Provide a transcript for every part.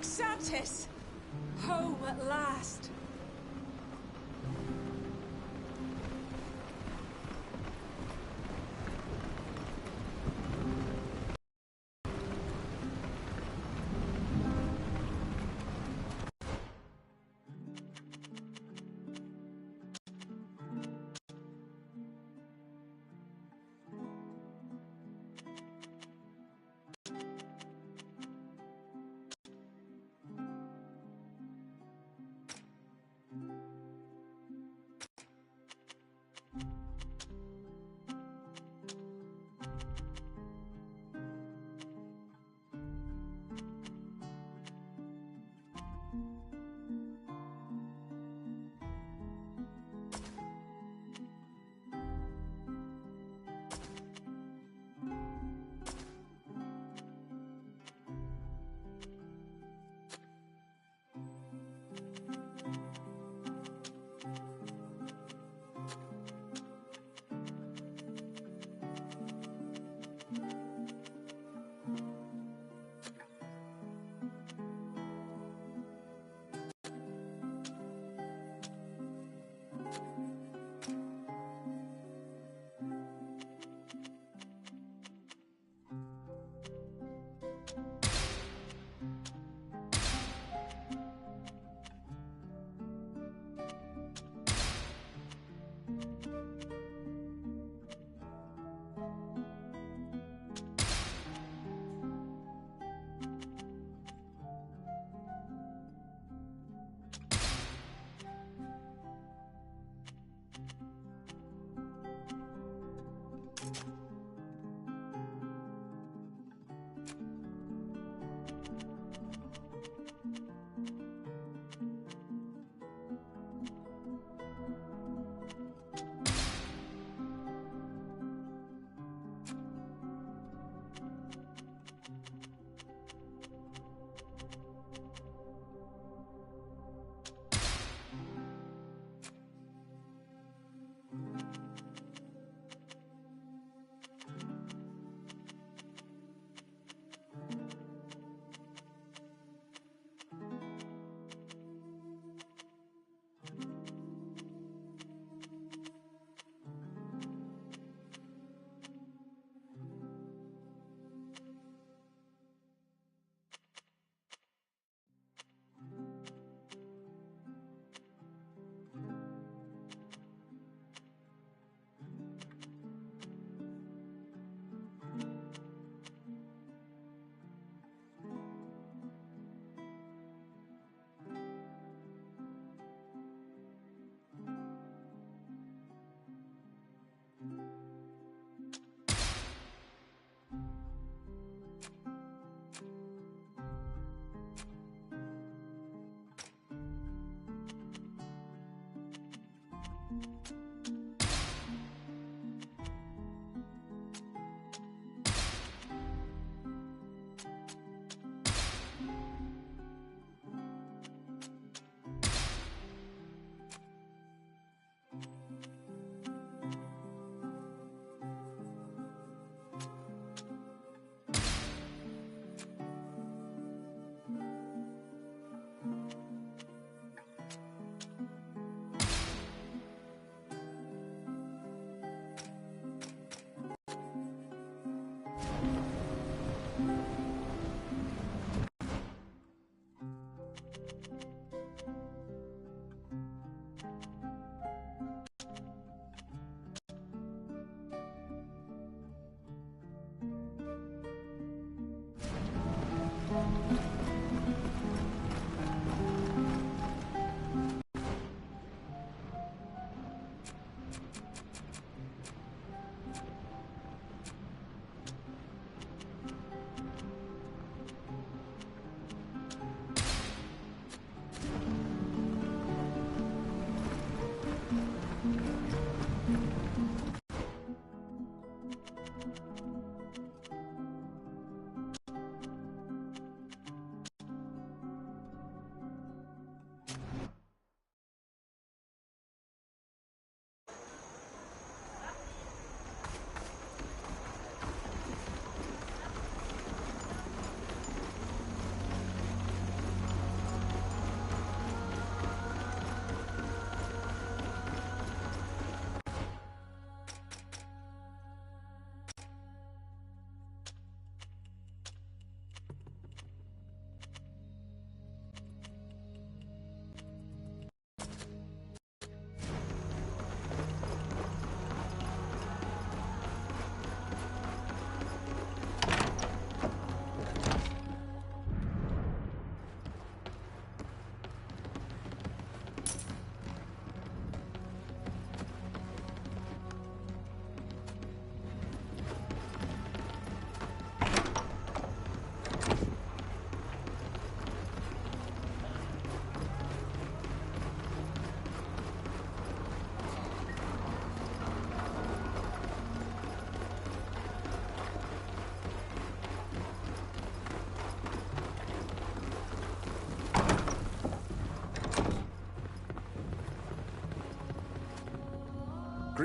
Xantis! Home at last!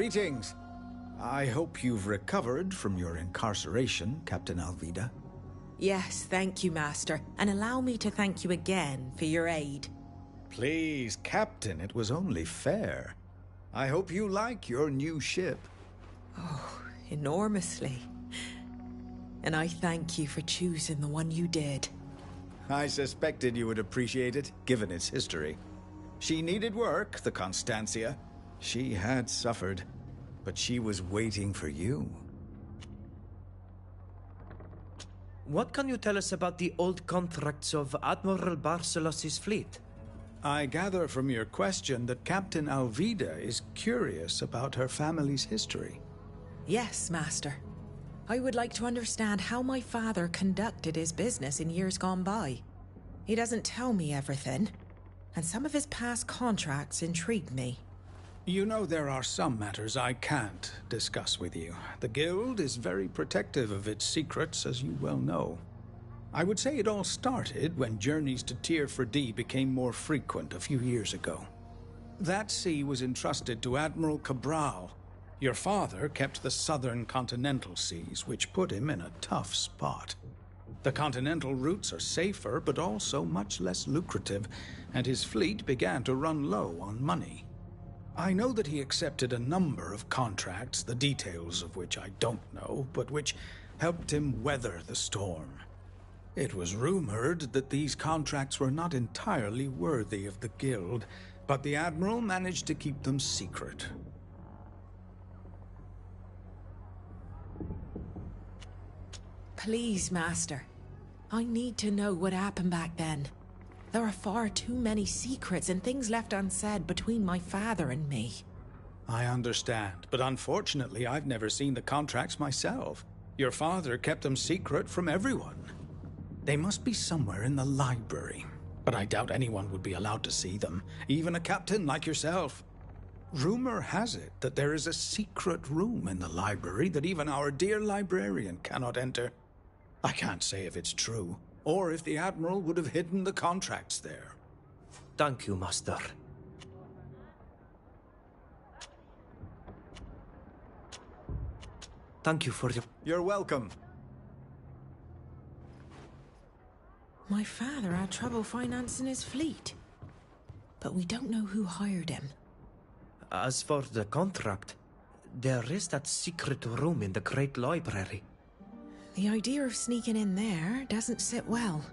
Greetings. I hope you've recovered from your incarceration, Captain Alvida. Yes, thank you, Master. And allow me to thank you again for your aid. Please, Captain, it was only fair. I hope you like your new ship. Oh, enormously. And I thank you for choosing the one you did. I suspected you would appreciate it, given its history. She needed work, the Constancia. She had suffered, but she was waiting for you. What can you tell us about the old contracts of Admiral Barcelos' fleet? I gather from your question that Captain Alvida is curious about her family's history. Yes, Master. I would like to understand how my father conducted his business in years gone by. He doesn't tell me everything, and some of his past contracts intrigue me. You know, there are some matters I can't discuss with you. The Guild is very protective of its secrets, as you well know. I would say it all started when journeys to Tier 4D became more frequent a few years ago. That sea was entrusted to Admiral Cabral. Your father kept the southern continental seas, which put him in a tough spot. The continental routes are safer, but also much less lucrative, and his fleet began to run low on money. I know that he accepted a number of contracts, the details of which I don't know, but which helped him weather the storm. It was rumored that these contracts were not entirely worthy of the Guild, but the Admiral managed to keep them secret. Please, Master. I need to know what happened back then. There are far too many secrets and things left unsaid between my father and me. I understand, but unfortunately I've never seen the contracts myself. Your father kept them secret from everyone. They must be somewhere in the library, but I doubt anyone would be allowed to see them, even a captain like yourself. Rumor has it that there is a secret room in the library that even our dear librarian cannot enter. I can't say if it's true, or if the Admiral would have hidden the contracts there. Thank you, Master. Thank you for your... You're welcome. My father had trouble financing his fleet, but we don't know who hired him. As for the contract, there is that secret room in the Great Library. The idea of sneaking in there doesn't sit well,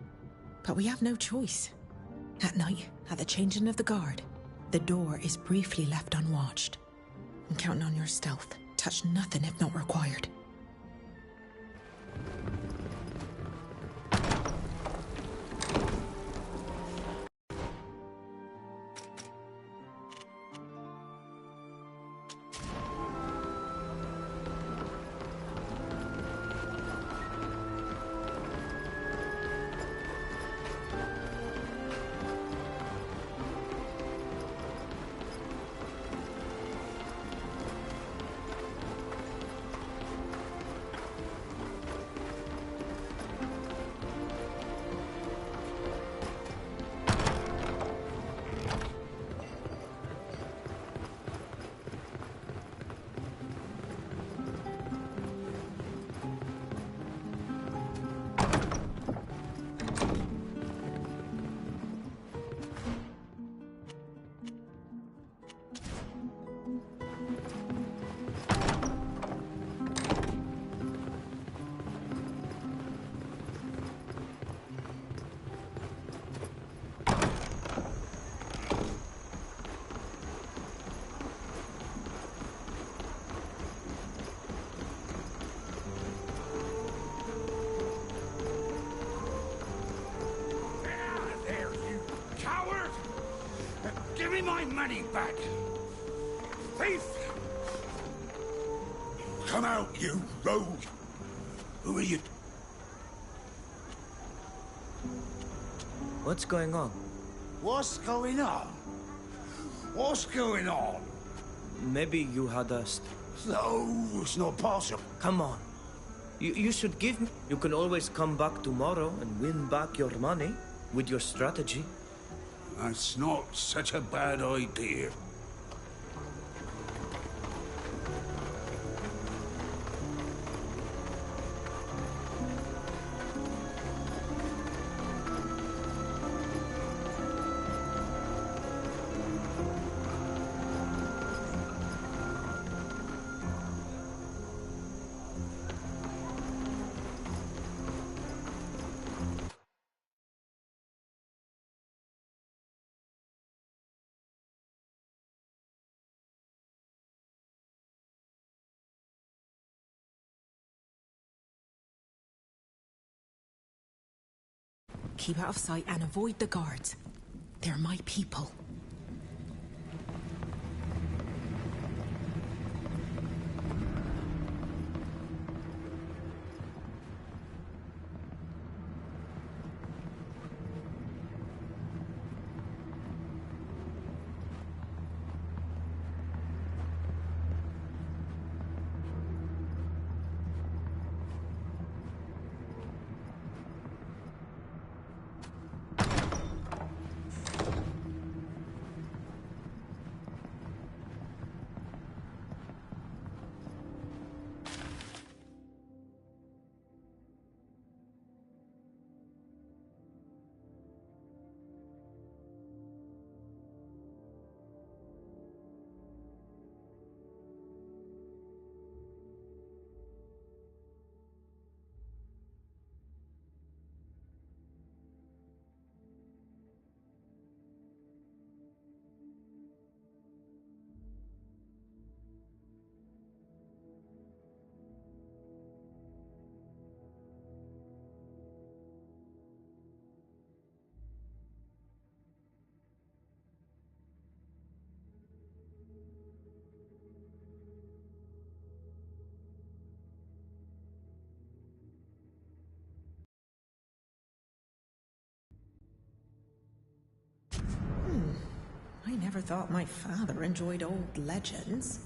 but we have no choice. At night, at the changing of the guard, the door is briefly left unwatched. I'm counting on your stealth. Touch nothing if not required. Give me my money back! Thief! Come out, you rogue! Who are you? What's going on? What's going on? What's going on? Maybe you had No, it's not possible. Come on. You should give me... You can always come back tomorrow and win back your money with your strategy. That's not such a bad idea. Keep out of sight and avoid the guards. They're my people. I never thought my father enjoyed old legends.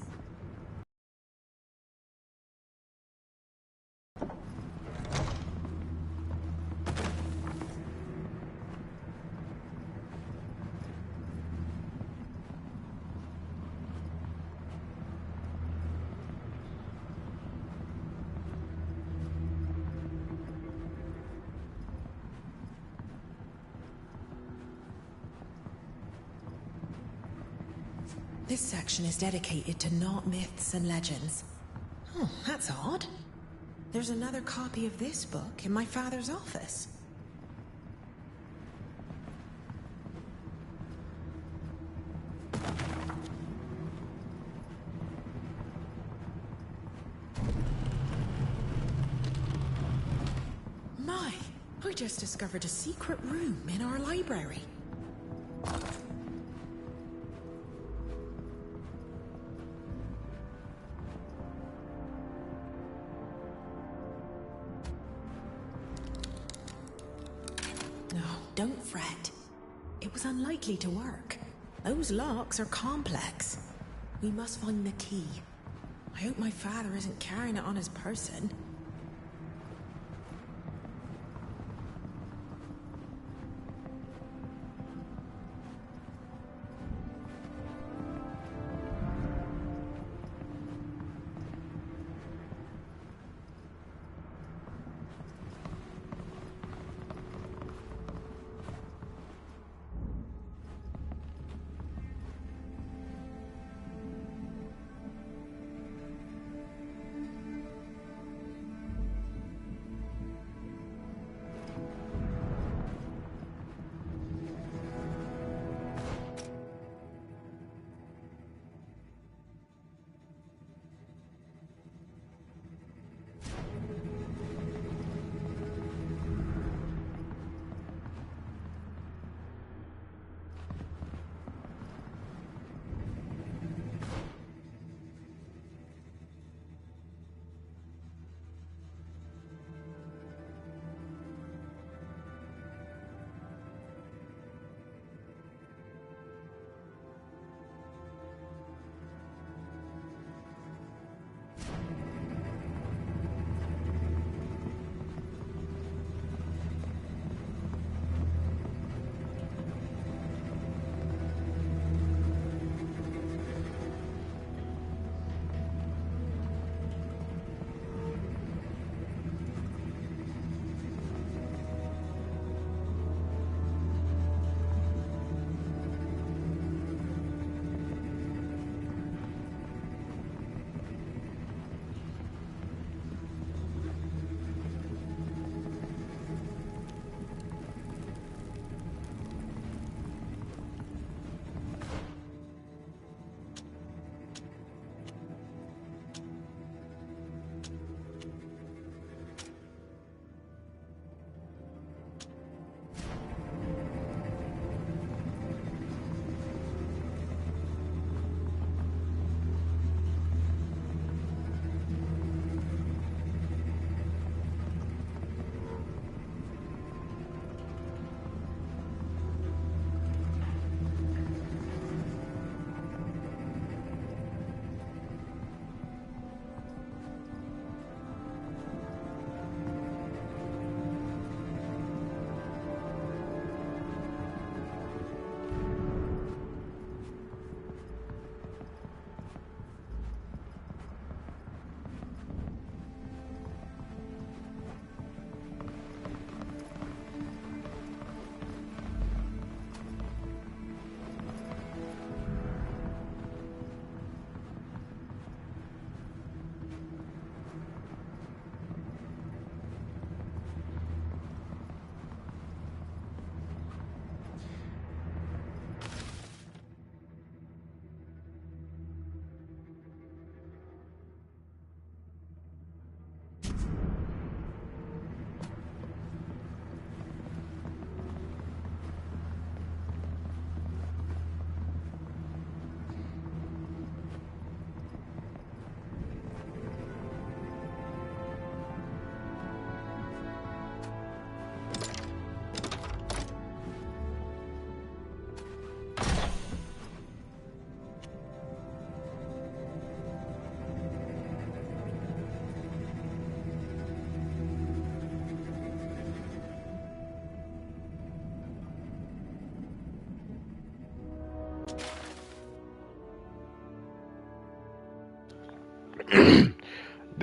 This section is dedicated to not myths and legends. Oh, that's odd. There's another copy of this book in my father's office. My, I just discovered a secret room in our library. No, don't fret. It was unlikely to work. Those locks are complex. We must find the key. I hope my father isn't carrying it on his person.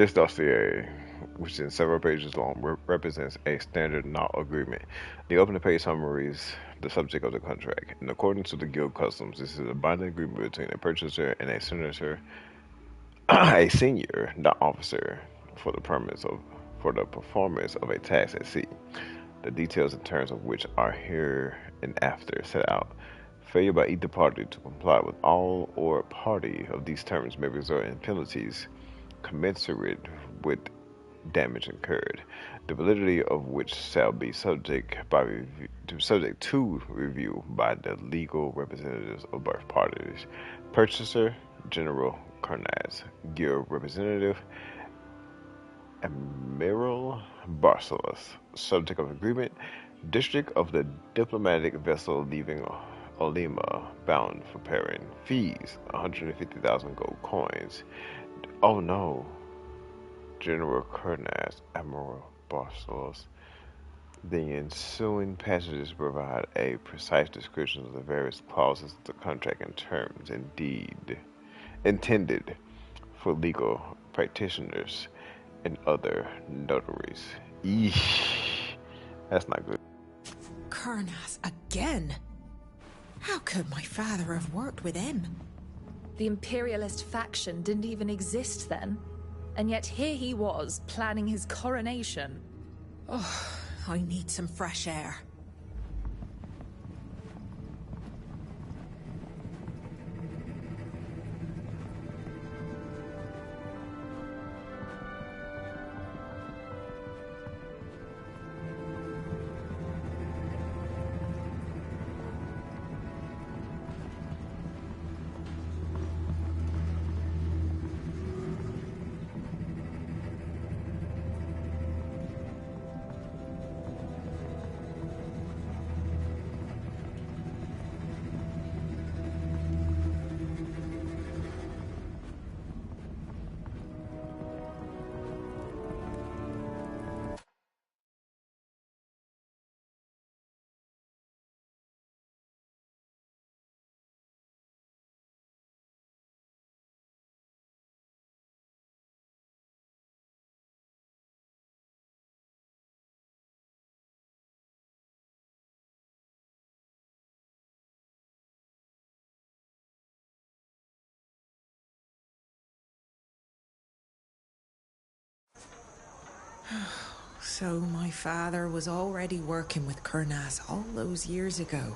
This dossier, which is 7 pages long, represents a standard knot agreement. The opening page summaries the subject of the contract. In accordance with the guild customs, this is a binding agreement between a purchaser and a senator, a senior knot officer, for the performance of a task at sea. The details and terms of which are hereinafter set out. Failure by either party to comply with all or party of these terms may result in penalties commensurate with damage incurred, the validity of which shall be subject to review by the legal representatives of both parties. Purchaser, General Carnaz. Guild Representative, Admiral Barcelos. Subject of agreement, District of the diplomatic vessel leaving Olima, bound for Perrin. Fees, 150,000 gold coins. Oh no. General Carnaz, Admiral Barcelos. The ensuing passages provide a precise description of the various clauses of the contract and terms intended for legal practitioners and other notaries. Eesh. That's not good. Carnath again? How could my father have worked with him? The imperialist faction didn't even exist then. And yet here he was, planning his coronation. Oh, I need some fresh air. So my father was already working with Carnath all those years ago.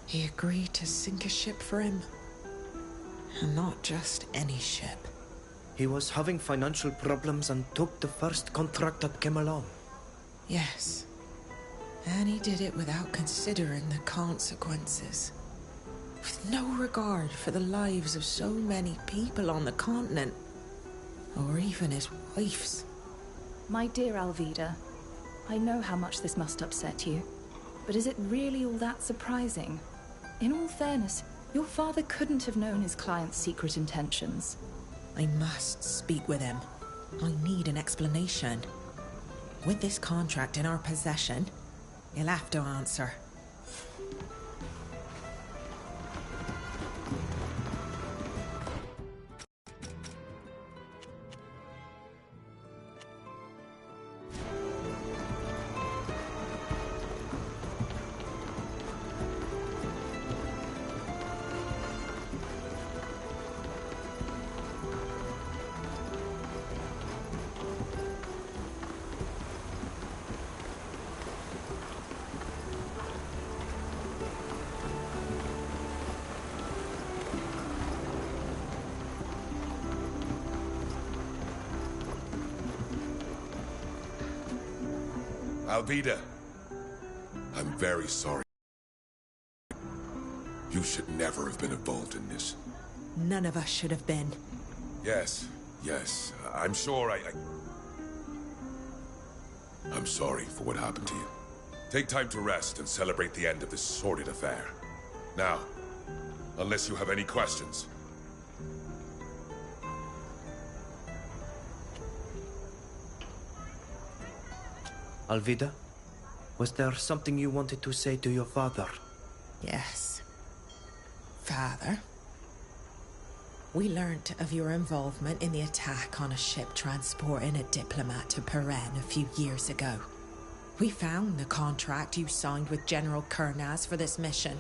He agreed to sink a ship for him. And not just any ship. He was having financial problems and took the first contract that came along. Yes. And he did it without considering the consequences. With no regard for the lives of so many people on the continent. Or even his wife's. My dear Alvida, I know how much this must upset you, but is it really all that surprising? In all fairness, your father couldn't have known his client's secret intentions. I must speak with him. I need an explanation. With this contract in our possession, you'll have to answer. Alvida, I'm very sorry. You should never have been involved in this. None of us should have been. Yes, I'm sure I'm sorry for what happened to you. Take time to rest and celebrate the end of this sordid affair. Now, unless you have any questions. Alvida, was there something you wanted to say to your father? Yes. Father, We learnt of your involvement in the attack on a ship transporting a diplomat to Peren a few years ago. We found the contract you signed with General Kurnaz for this mission.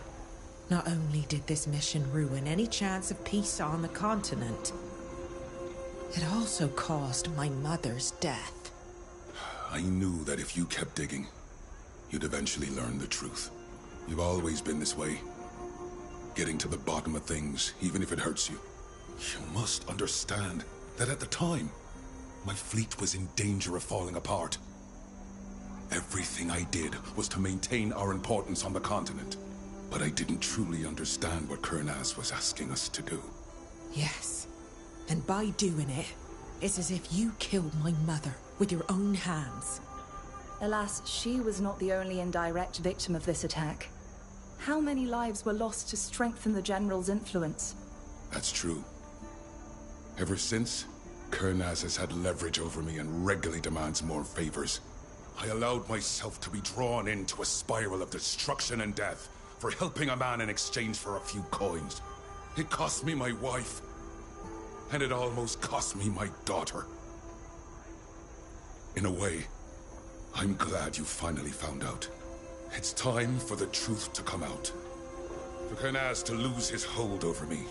Not only did this mission ruin any chance of peace on the continent, it also caused my mother's death. I knew that if you kept digging, you'd eventually learn the truth. You've always been this way. Getting to the bottom of things, even if it hurts you. You must understand that at the time, my fleet was in danger of falling apart. Everything I did was to maintain our importance on the continent. But I didn't truly understand what Kurnaz was asking us to do. Yes. And by doing it, it's as if you killed my mother with your own hands. Alas, she was not the only indirect victim of this attack. How many lives were lost to strengthen the General's influence? That's true. Ever since, Kurnaz has had leverage over me and regularly demands more favors. I allowed myself to be drawn into a spiral of destruction and death for helping a man in exchange for a few coins. It cost me my wife, and it almost cost me my daughter. In a way, I'm glad you finally found out. It's time for the truth to come out. For Kurnaz to lose his hold over me,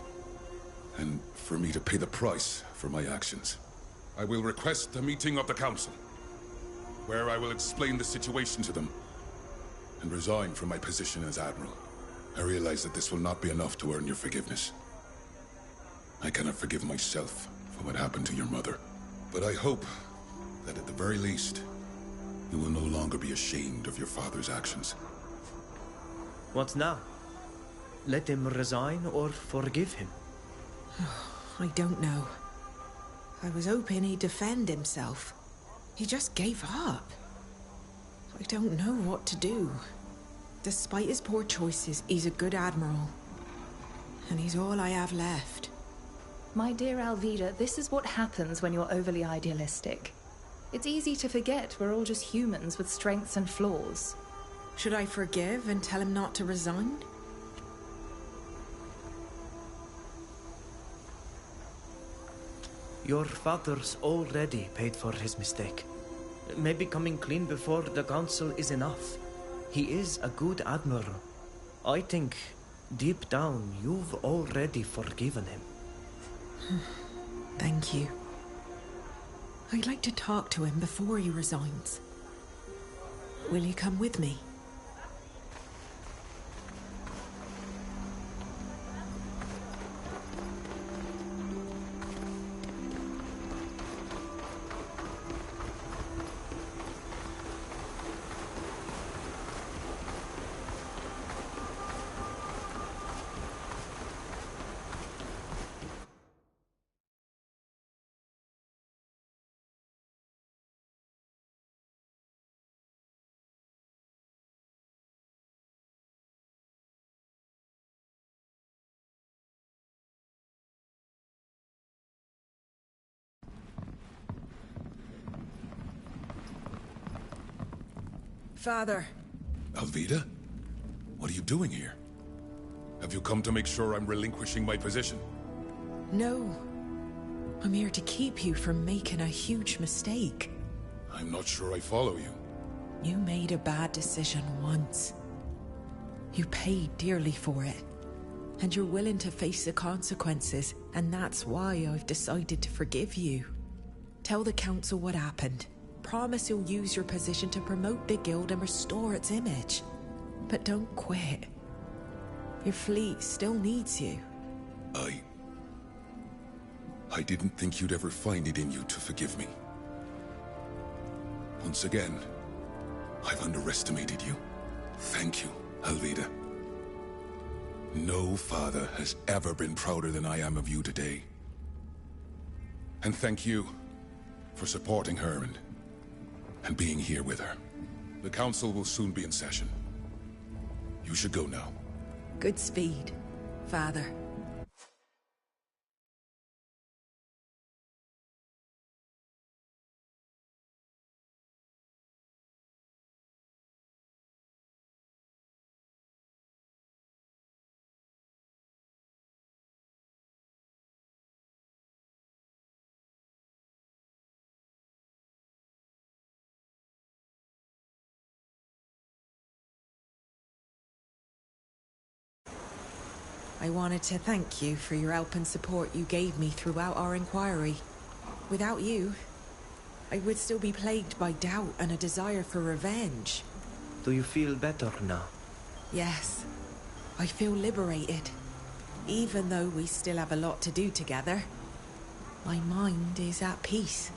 and for me to pay the price for my actions. I will request a meeting of the Council, where I will explain the situation to them and resign from my position as Admiral. I realize that this will not be enough to earn your forgiveness. I cannot forgive myself for what happened to your mother. But I hope that at the very least, you will no longer be ashamed of your father's actions. What now? Let him resign or forgive him? I don't know. I was hoping he'd defend himself. He just gave up. I don't know what to do. Despite his poor choices, he's a good admiral. And he's all I have left. My dear Alvida, this is what happens when you're overly idealistic. It's easy to forget we're all just humans with strengths and flaws. Should I forgive and tell him not to resign? Your father's already paid for his mistake. Maybe coming clean before the council is enough. He is a good admiral. I think, deep down, you've already forgiven him. Thank you. I'd like to talk to him before he resigns. Will you come with me? Father. Alvida? What are you doing here? Have you come to make sure I'm relinquishing my position? No. I'm here to keep you from making a huge mistake. I'm not sure I follow you. You made a bad decision once. You paid dearly for it. And you're willing to face the consequences, and that's why I've decided to forgive you. Tell the council what happened. Promise you'll use your position to promote the guild and restore its image. But don't quit. Your fleet still needs you. I didn't think you'd ever find it in you to forgive me. Once again, I've underestimated you. Thank you, Alvida. No father has ever been prouder than I am of you today. And thank you for supporting her and being here with her. The council will soon be in session. You should go now. Good speed, Father. I wanted to thank you for your help and support you gave me throughout our inquiry. Without you, I would still be plagued by doubt and a desire for revenge. Do you feel better now? Yes, I feel liberated. Even though we still have a lot to do together, my mind is at peace.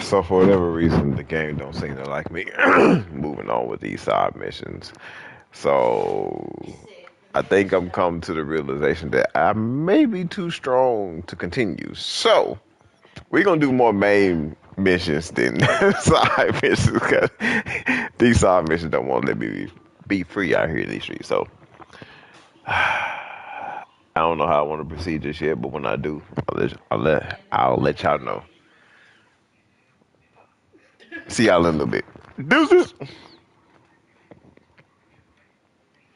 So for whatever reason, the game don't seem to like me moving on with these side missions. So I think I'm coming to the realization that I may be too strong to continue. So we're gonna do more main missions than side missions because these side missions don't want to let me be free out here in these streets. So I don't know how I want to proceed this yet, but when I do, I'll let y'all know. See y'all in a little bit. Deuces.